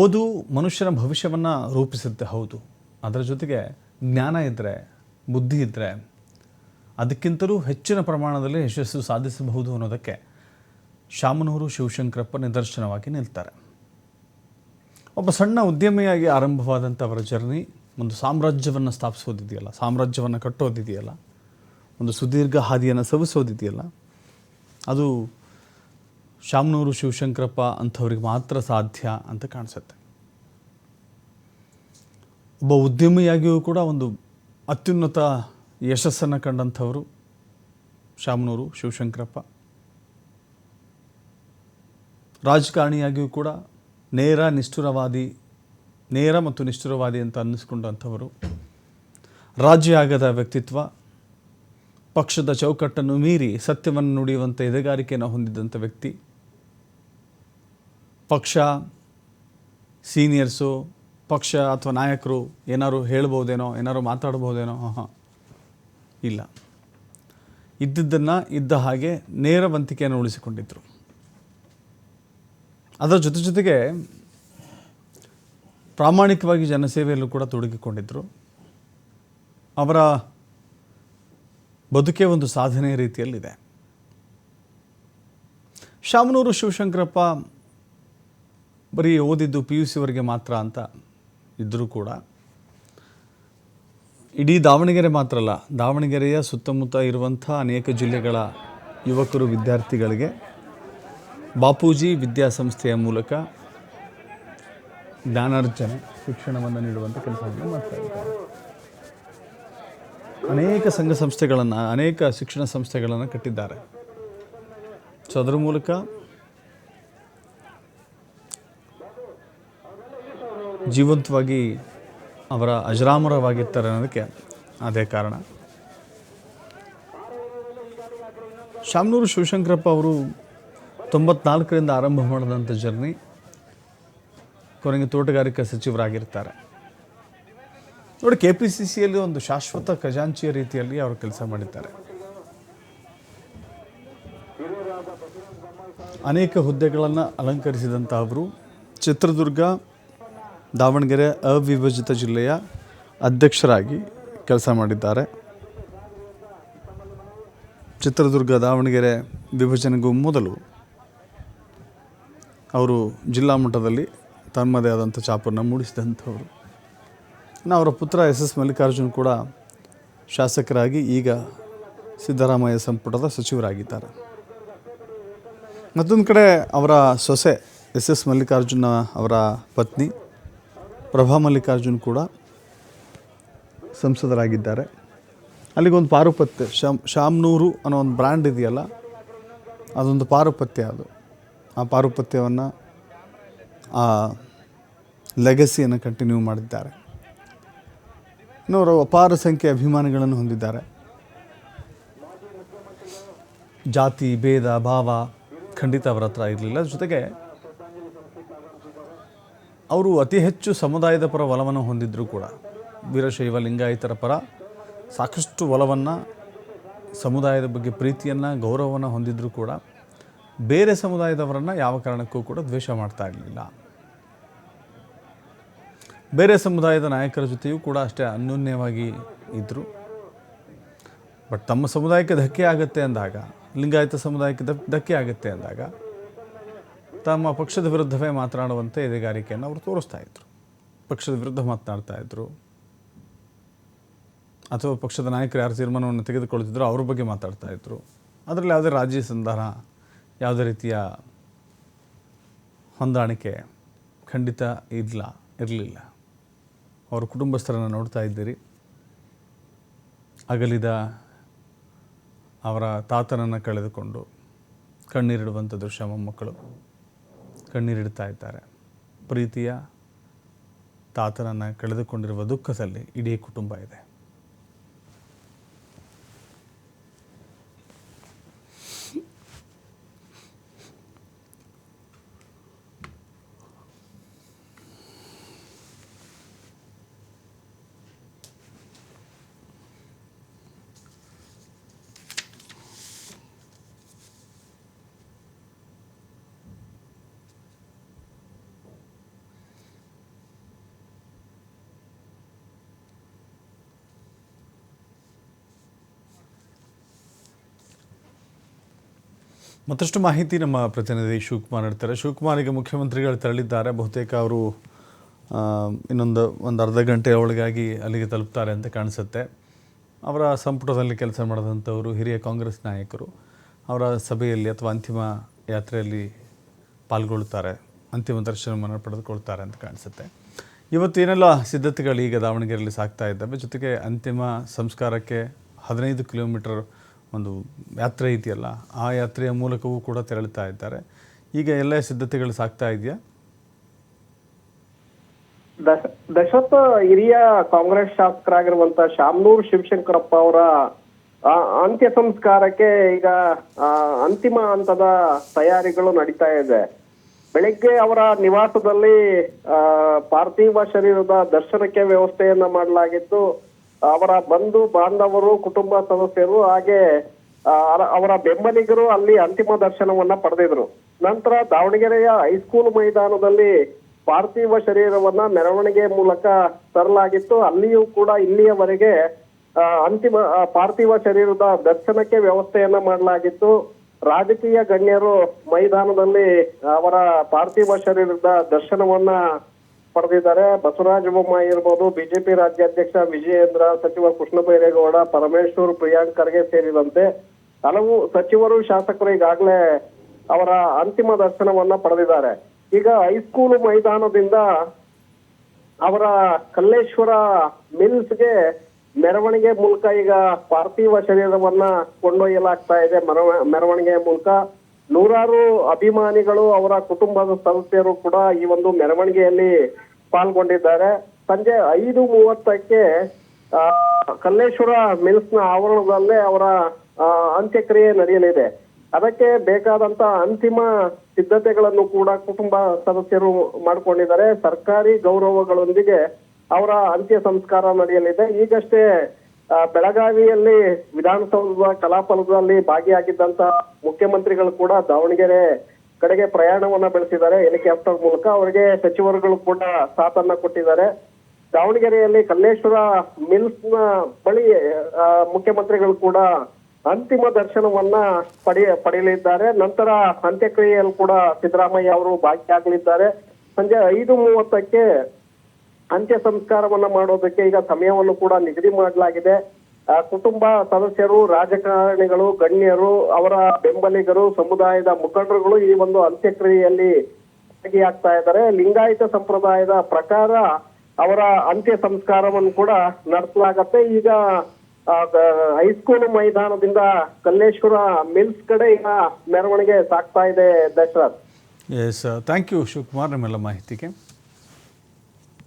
ಓದು ಮನುಷ್ಯನ ಭವಿಷ್ಯವನ್ನು ರೂಪಿಸುತ್ತೆ, ಹೌದು. ಅದರ ಜೊತೆಗೆ ಜ್ಞಾನ ಇದ್ದರೆ, ಬುದ್ಧಿ ಇದ್ದರೆ ಅದಕ್ಕಿಂತಲೂ ಹೆಚ್ಚಿನ ಪ್ರಮಾಣದಲ್ಲಿ ಯಶಸ್ಸು ಸಾಧಿಸಬಹುದು ಅನ್ನೋದಕ್ಕೆ ಶಾಮನೂರು ಶಿವಶಂಕರಪ್ಪ ನಿದರ್ಶನವಾಗಿ ನಿಲ್ತಾರೆ. ಒಬ್ಬ ಸಣ್ಣ ಉದ್ಯಮಿಯಾಗಿ ಆರಂಭವಾದಂಥ ಅವರ ಜರ್ನಿ ಒಂದು ಸಾಮ್ರಾಜ್ಯವನ್ನು ಸ್ಥಾಪಿಸೋದಿದೆಯಲ್ಲ, ಸಾಮ್ರಾಜ್ಯವನ್ನು ಕಟ್ಟೋದಿದೆಯಲ್ಲ, ಒಂದು ಸುದೀರ್ಘ ಹಾದಿಯನ್ನು ಸವಿಸೋದಿದೆಯಲ್ಲ, ಅದು ಶಾಮನೂರು ಶಿವಶಂಕರಪ್ಪ ಅಂಥವ್ರಿಗೆ ಮಾತ್ರ ಸಾಧ್ಯ ಅಂತ ಕಾಣಿಸುತ್ತೆ. ಒಬ್ಬ ಉದ್ಯಮಿಯಾಗಿಯೂ ಕೂಡ ಒಂದು ಅತ್ಯುನ್ನತ ಯಶಸ್ಸನ್ನು ಕಂಡಂಥವರು ಶಾಮನೂರು ಶಿವಶಂಕರಪ್ಪ. ರಾಜಕಾರಣಿಯಾಗಿಯೂ ಕೂಡ ನೇರ ಮತ್ತು ನಿಷ್ಠುರವಾದಿ ಅಂತ ಅನ್ನಿಸ್ಕೊಂಡಂಥವರು. ರಾಜ್ಯ ಆಗದ ವ್ಯಕ್ತಿತ್ವ, ಪಕ್ಷದ ಚೌಕಟ್ಟನ್ನು ಮೀರಿ ಸತ್ಯವನ್ನು ನುಡಿಯುವಂಥ ಎದೆಗಾರಿಕೆಯನ್ನು ಹೊಂದಿದ್ದಂಥ ವ್ಯಕ್ತಿ. ಪಕ್ಷ, ಸೀನಿಯರ್ಸು, ಪಕ್ಷ ಅಥವಾ ನಾಯಕರು ಏನಾದ್ರು ಹೇಳ್ಬೋದೇನೋ, ಏನಾದ್ರು ಮಾತಾಡ್ಬೋದೇನೋ, ಇಲ್ಲ. ಇದ್ದಿದ್ದನ್ನು ಇದ್ದ ಹಾಗೆ ನೇರವಂತಿಕೆಯನ್ನು ಉಳಿಸಿಕೊಂಡಿದ್ದರು. ಅದರ ಜೊತೆಗೆ ಪ್ರಾಮಾಣಿಕವಾಗಿ ಜನಸೇವೆಯಲ್ಲೂ ಕೂಡ ತೊಡಗಿಕೊಂಡಿದ್ದರು. ಅವರ ಬದುಕೇ ಒಂದು ಸಾಧನೆಯ ರೀತಿಯಲ್ಲಿದೆ. ಶಾಮನೂರು ಶಿವಶಂಕರಪ್ಪ ಬರೀ ಓದಿದ್ದು PUC ವರೆಗೆ ಮಾತ್ರ ಅಂತ ಇದ್ದರೂ ಕೂಡ ಇಡೀ ದಾವಣಗೆರೆ ಮಾತ್ರ ಅಲ್ಲ, ದಾವಣಗೆರೆಯ ಸುತ್ತಮುತ್ತ ಇರುವಂಥ ಅನೇಕ ಜಿಲ್ಲೆಗಳ ಯುವಕರು, ವಿದ್ಯಾರ್ಥಿಗಳಿಗೆ ಬಾಪೂಜಿ ವಿದ್ಯಾಸಂಸ್ಥೆಯ ಮೂಲಕ ಜ್ಞಾನಾರ್ಜನೆ, ಶಿಕ್ಷಣವನ್ನು ನೀಡುವಂಥ ಕೆಲಸವನ್ನು ಮಾಡ್ತಾ ಇದ್ದಾರೆ. ಅನೇಕ ಸಂಘ ಸಂಸ್ಥೆಗಳನ್ನು, ಅನೇಕ ಶಿಕ್ಷಣ ಸಂಸ್ಥೆಗಳನ್ನು ಕಟ್ಟಿದ್ದಾರೆ. ಸೊ ಅದರ ಮೂಲಕ ಜೀವಂತವಾಗಿ ಅವರ ಅಜರಾಮರವಾಗಿರ್ತಾರೆ ಅನ್ನೋದಕ್ಕೆ ಅದೇ ಕಾರಣ. ಶಾಮನೂರು ಶಿವಶಂಕರಪ್ಪ ಅವರು 94ರಿಂದ ಆರಂಭ ಮಾಡಿದಂಥ ಜರ್ನಿ, ಕೊನೆಗೆ ತೋಟಗಾರಿಕಾ ಸಚಿವರಾಗಿರ್ತಾರೆ. ನೋಡಿ, KPCCಯಲ್ಲಿ ಒಂದು ಶಾಶ್ವತ ಖಜಾಂಚಿಯ ರೀತಿಯಲ್ಲಿ ಅವರು ಕೆಲಸ ಮಾಡಿದ್ದಾರೆ. ಅನೇಕ ಹುದ್ದೆಗಳನ್ನು ಅಲಂಕರಿಸಿದಂಥ ಅವರು ಚಿತ್ರದುರ್ಗ, ದಾವಣಗೆರೆ ಅವಿಭಜಿತ ಜಿಲ್ಲೆಯ ಅಧ್ಯಕ್ಷರಾಗಿ ಕೆಲಸ ಮಾಡಿದ್ದಾರೆ. ಚಿತ್ರದುರ್ಗ, ದಾವಣಗೆರೆ ವಿಭಜನೆಗೂ ಮೊದಲು ಅವರು ಜಿಲ್ಲಾ ಮಟ್ಟದಲ್ಲಿ ತಮ್ಮದೇ ಆದಂಥ ಛಾಪನ್ನು ಮೂಡಿಸಿದಂಥವರು. ಅವರ ಪುತ್ರ SS ಮಲ್ಲಿಕಾರ್ಜುನ್ ಕೂಡ ಶಾಸಕರಾಗಿ ಈಗ ಸಿದ್ದರಾಮಯ್ಯ ಸಂಪುಟದ ಸಚಿವರಾಗಿದ್ದಾರೆ. ಮತ್ತೊಂದು ಕಡೆ ಅವರ ಸೊಸೆ SS ಮಲ್ಲಿಕಾರ್ಜುನ ಅವರ ಪತ್ನಿ ಪ್ರಭಾ ಮಲ್ಲಿಕಾರ್ಜುನ್ ಕೂಡ ಸಂಸದರಾಗಿದ್ದಾರೆ. ಅಲ್ಲಿಗೊಂದು ಪಾರುಪತ್ಯ, ಶಾಮನೂರು ಅನ್ನೋ ಒಂದು ಬ್ರ್ಯಾಂಡ್ ಇದೆಯಲ್ಲ, ಅದೊಂದು ಪಾರುಪತ್ಯ. ಅದು ಆ ಪಾರುಪತ್ಯವನ್ನು, ಆ ಲೆಗಸಿಯನ್ನು ಕಂಟಿನ್ಯೂ ಮಾಡಿದ್ದಾರೆ. ಇನ್ನು ಅವರು ಅಪಾರ ಸಂಖ್ಯೆಯ ಅಭಿಮಾನಿಗಳನ್ನು ಹೊಂದಿದ್ದಾರೆ. ಜಾತಿ ಭೇದ ಭಾವ ಖಂಡಿತ ಅವರ ಹತ್ರ ಇರಲಿಲ್ಲ. ಜೊತೆಗೆ ಅವರು ಅತಿ ಹೆಚ್ಚು ಸಮುದಾಯದ ಪರ ಒಲವನ್ನು ಹೊಂದಿದ್ದರೂ ಕೂಡ, ವೀರಶೈವ ಲಿಂಗಾಯತರ ಪರ ಸಾಕಷ್ಟು ಒಲವನ್ನು, ಸಮುದಾಯದ ಬಗ್ಗೆ ಪ್ರೀತಿಯನ್ನು, ಗೌರವವನ್ನು ಹೊಂದಿದ್ದರೂ ಕೂಡ ಬೇರೆ ಸಮುದಾಯದವರನ್ನು ಯಾವ ಕಾರಣಕ್ಕೂ ಕೂಡ ದ್ವೇಷ ಮಾಡ್ತಾ ಇರಲಿಲ್ಲ. ಬೇರೆ ಸಮುದಾಯದ ನಾಯಕರ ಜೊತೆಯೂ ಕೂಡ ಅಷ್ಟೇ ಅನ್ಯೋನ್ಯವಾಗಿ ಇದ್ದರು. ಬಟ್ ತಮ್ಮ ಸಮುದಾಯಕ್ಕೆ ಧಕ್ಕೆ ಆಗುತ್ತೆ ಅಂದಾಗ, ಲಿಂಗಾಯತ ಸಮುದಾಯಕ್ಕೆ ಧಕ್ಕೆ ಆಗುತ್ತೆ ಅಂದಾಗ ತಮ್ಮ ಪಕ್ಷದ ವಿರುದ್ಧವೇ ಮಾತನಾಡುವಂಥ ಎದೆಗಾರಿಕೆಯನ್ನು ಅವರು ತೋರಿಸ್ತಾ ಇದ್ರು. ಪಕ್ಷದ ವಿರುದ್ಧ ಮಾತನಾಡ್ತಾ ಇದ್ದರು, ಅಥವಾ ಪಕ್ಷದ ನಾಯಕರು ಯಾರು ತೀರ್ಮಾನವನ್ನು ತೆಗೆದುಕೊಳ್ತಿದ್ರು ಅವ್ರ ಬಗ್ಗೆ ಮಾತಾಡ್ತಾ ಇದ್ರು. ಅದರಲ್ಲಿ ಯಾವುದೇ ರಾಜಿ ಸಂಧಾನ, ಯಾವುದೇ ರೀತಿಯ ಹೊಂದಾಣಿಕೆ ಖಂಡಿತ ಇರಲಿಲ್ಲ. ಅವರ ಕುಟುಂಬಸ್ಥರನ್ನು ನೋಡ್ತಾ ಇದ್ದೀರಿ. ಅಗಲಿದ ಅವರ ತಾತನನ್ನು ಕಳೆದುಕೊಂಡು ಕಣ್ಣೀರಿಡುವಂಥ ದೃಶ್ಯ, ಮೊಮ್ಮಕ್ಕಳು ಕಣ್ಣೀರಿಡ್ತಾ ಇದ್ದಾರೆ. ಪ್ರೀತಿಯ ತಾತನನ್ನು ಕಳೆದುಕೊಂಡಿರುವ ದುಃಖದಲ್ಲಿ ಇಡೀ ಕುಟುಂಬ ಇದೆ. ಮತ್ತಷ್ಟು ಮಾಹಿತಿ ನಮ್ಮ ಪ್ರತಿನಿಧಿ ಶಿವಕುಮಾರ್ ನೀಡ್ತಾರೆ. ಶಿವಕುಮಾರ್, ಈಗ ಮುಖ್ಯಮಂತ್ರಿಗಳು ತೆರಳಿದ್ದಾರೆ. ಬಹುತೇಕ ಅವರು ಒಂದು ಅರ್ಧ ಗಂಟೆ ಒಳಗಾಗಿ ಅಲ್ಲಿಗೆ ತಲುಪ್ತಾರೆ ಅಂತ ಕಾಣಿಸುತ್ತೆ. ಅವರ ಸಂಪುಟದಲ್ಲಿ ಕೆಲಸ ಮಾಡಿದಂಥವರು ಹಿರಿಯ ಕಾಂಗ್ರೆಸ್ ನಾಯಕರು ಅವರ ಸಭೆಯಲ್ಲಿ ಅಥವಾ ಅಂತಿಮ ಯಾತ್ರೆಯಲ್ಲಿ ಪಾಲ್ಗೊಳ್ತಾರೆ, ಅಂತಿಮ ದರ್ಶನವನ್ನು ಪಡೆದುಕೊಳ್ತಾರೆ ಅಂತ ಕಾಣಿಸುತ್ತೆ. ಇವತ್ತು ಏನೆಲ್ಲ ಸಿದ್ಧತೆಗಳು ಈಗ ದಾವಣಗೆರೆಯಲ್ಲಿ ಸಾಗ್ತಾ ಇದ್ದಾವೆ, ಜೊತೆಗೆ ಅಂತಿಮ ಸಂಸ್ಕಾರಕ್ಕೆ 15 ಕಿಲೋಮೀಟರ್ ಒಂದು ಯಾತ್ರೆ ಇದೆಯಲ್ಲ, ಆ ಯಾತ್ರೆಯ ಮೂಲಕವೂ ಕೂಡ ತೆರಳುತ್ತಾ ಇದ್ದಾರೆ. ಈಗ ಎಲ್ಲ ಸಿದ್ಧತೆಗಳು ಸಾಗ್ತಾ ಇದೆಯಾ? ದಶರಥ ಹಿರಿಯ ಕಾಂಗ್ರೆಸ್ ಶಾಸಕರಾಗಿರುವಂತ ಶಾಮನೂರು ಶಿವಶಂಕರಪ್ಪ ಅವರ ಅಂತ್ಯ ಸಂಸ್ಕಾರಕ್ಕೆ ಈಗ ಅಂತಿಮ ಹಂತದ ತಯಾರಿಗಳು ನಡೀತಾ ಇದೆ. ಬೆಳಿಗ್ಗೆ ಅವರ ನಿವಾಸದಲ್ಲಿ ಪಾರ್ಥಿವ ಶರೀರದ ದರ್ಶನಕ್ಕೆ ವ್ಯವಸ್ಥೆಯನ್ನ ಮಾಡಲಾಗಿದ್ದು, ಅವರ ಬಂಧು ಬಾಂಧವರು, ಕುಟುಂಬ ಸದಸ್ಯರು ಹಾಗೆ ಅವರ ಬೆಂಬಲಿಗರು ಅಲ್ಲಿ ಅಂತಿಮ ದರ್ಶನವನ್ನ ಪಡೆದಿದ್ರು. ನಂತರ ದಾವಣಗೆರೆಯ ಹೈಸ್ಕೂಲ್ ಮೈದಾನದಲ್ಲಿ ಪಾರ್ಥಿವ ಶರೀರವನ್ನ ಮೆರವಣಿಗೆ ಮೂಲಕ ತರಲಾಗಿತ್ತು. ಅಲ್ಲಿಯೂ ಕೂಡ ಇಲ್ಲಿಯವರೆಗೆ ಅಂತಿಮ ಪಾರ್ಥಿವ ಶರೀರದ ದರ್ಶನಕ್ಕೆ ವ್ಯವಸ್ಥೆಯನ್ನ ಮಾಡಲಾಗಿತ್ತು. ರಾಜಕೀಯ ಗಣ್ಯರು ಮೈದಾನದಲ್ಲಿ ಅವರ ಪಾರ್ಥಿವ ಶರೀರದ ದರ್ಶನವನ್ನ ಪಡೆದಿದ್ದಾರೆ. ಬಸವರಾಜ ಬೊಮ್ಮಾಯಿ ಇರ್ಬೋದು, ಬಿಜೆಪಿ ರಾಜ್ಯಾಧ್ಯಕ್ಷ ವಿಜಯೇಂದ್ರ, ಸಚಿವ ಕೃಷ್ಣ ಬೈರೇಗೌಡ, ಪರಮೇಶ್ವರ್, ಪ್ರಿಯಾಂಕ್ ಖರ್ಗೆ ಸೇರಿದಂತೆ ಹಲವು ಸಚಿವರು, ಶಾಸಕರು ಈಗಾಗಲೇ ಅವರ ಅಂತಿಮ ದರ್ಶನವನ್ನ ಪಡೆದಿದ್ದಾರೆ. ಈಗ ಹೈಸ್ಕೂಲ್ ಮೈದಾನದಿಂದ ಅವರ ಕಲ್ಲೇಶ್ವರ ಮಿಲ್ಸ್ಗೆ ಮೆರವಣಿಗೆ ಮೂಲಕ ಈಗ ಪಾರ್ಥಿವ ಶರೀರವನ್ನ ಕೊಂಡೊಯ್ಯಲಾಗ್ತಾ ಇದೆ. ಮೆರವಣಿಗೆಯ ಮೂಲಕ ನೂರಾರು ಅಭಿಮಾನಿಗಳು, ಅವರ ಕುಟುಂಬದ ಸದಸ್ಯರು ಕೂಡ ಈ ಒಂದು ಮೆರವಣಿಗೆಯಲ್ಲಿ ಪಾಲ್ಗೊಂಡಿದ್ದಾರೆ. ಸಂಜೆ 5:30ಕ್ಕೆ ಕಲ್ಲೇಶ್ವರ ಮಿಲ್ಸ್ನ ಆವರಣದಲ್ಲೇ ಅವರ ಅಂತ್ಯಕ್ರಿಯೆ ನಡೆಯಲಿದೆ. ಅದಕ್ಕೆ ಬೇಕಾದಂತ ಅಂತಿಮ ಸಿದ್ಧತೆಗಳನ್ನು ಕೂಡ ಕುಟುಂಬ ಸದಸ್ಯರು ಮಾಡಿಕೊಂಡಿದ್ದಾರೆ. ಸರ್ಕಾರಿ ಗೌರವಗಳೊಂದಿಗೆ ಅವರ ಅಂತ್ಯ ಸಂಸ್ಕಾರ ನಡೆಯಲಿದೆ. ಈಗಷ್ಟೇ ಬೆಳಗಾವಿಯಲ್ಲಿ ವಿಧಾನಸೌಧದ ಕಲಾಪದಲ್ಲಿ ಭಾಗಿಯಾಗಿದ್ದಂತ ಮುಖ್ಯಮಂತ್ರಿಗಳು ಕೂಡ ದಾವಣಗೆರೆ ಕಡೆಗೆ ಪ್ರಯಾಣವನ್ನ ಬೆಳೆಸಿದ್ದಾರೆ ಹೆಲಿಕಾಪ್ಟರ್ ಮೂಲಕ. ಅವರಿಗೆ ಸಚಿವರುಗಳು ಕೂಡ ಸಾಥನ್ನ ಕೊಟ್ಟಿದ್ದಾರೆ. ದಾವಣಗೆರೆಯಲ್ಲಿ ಕಲ್ಲೇಶ್ವರ ಮಿಲ್ಸ್ ನ ಬಳಿ ಮುಖ್ಯಮಂತ್ರಿಗಳು ಕೂಡ ಅಂತಿಮ ದರ್ಶನವನ್ನ ಪಡೆಯಲಿದ್ದಾರೆ. ನಂತರ ಅಂತ್ಯಕ್ರಿಯೆಯಲ್ಲಿ ಕೂಡ ಸಿದ್ದರಾಮಯ್ಯ ಅವರು ಭಾಗಿಯಾಗಲಿದ್ದಾರೆ. ಸಂಜೆ 5:30ಕ್ಕೆ ಅಂತ್ಯ ಸಂಸ್ಕಾರವನ್ನ ಮಾಡೋದಕ್ಕೆ ಈಗ ಸಮಯವನ್ನು ಕೂಡ ನಿಗದಿ ಮಾಡಲಾಗಿದೆ. ಕುಟುಂಬ ಸದಸ್ಯರು, ರಾಜಕಾರಣಿಗಳು, ಗಣ್ಯರು, ಅವರ ಬೆಂಬಲಿಗರು, ಸಮುದಾಯದ ಮುಖಂಡರುಗಳು ಈ ಒಂದು ಅಂತ್ಯಕ್ರಿಯೆಯಲ್ಲಿ ಭಾಗಿಯಾಗ್ತಾ ಇದ್ದಾರೆ. ಲಿಂಗಾಯತ ಸಂಪ್ರದಾಯದ ಪ್ರಕಾರ ಅವರ ಅಂತ್ಯ ಸಂಸ್ಕಾರವನ್ನು ಕೂಡ ನಡೆಸಲಾಗತ್ತೆ. ಈಗ ಹೈಸ್ಕೂಲ್ ಮೈದಾನದಿಂದ ಕಲ್ಲೇಶ್ವರ ಮಿಲ್ಸ್ ಕಡೆ ಈಗ ಮೆರವಣಿಗೆ ಸಾಗ್ತಾ ಇದೆ. Dasharath, yes, thank you Shivakumar ನಿಮ್ಮೆಲ್ಲ ಮಾಹಿತಿಗೆ.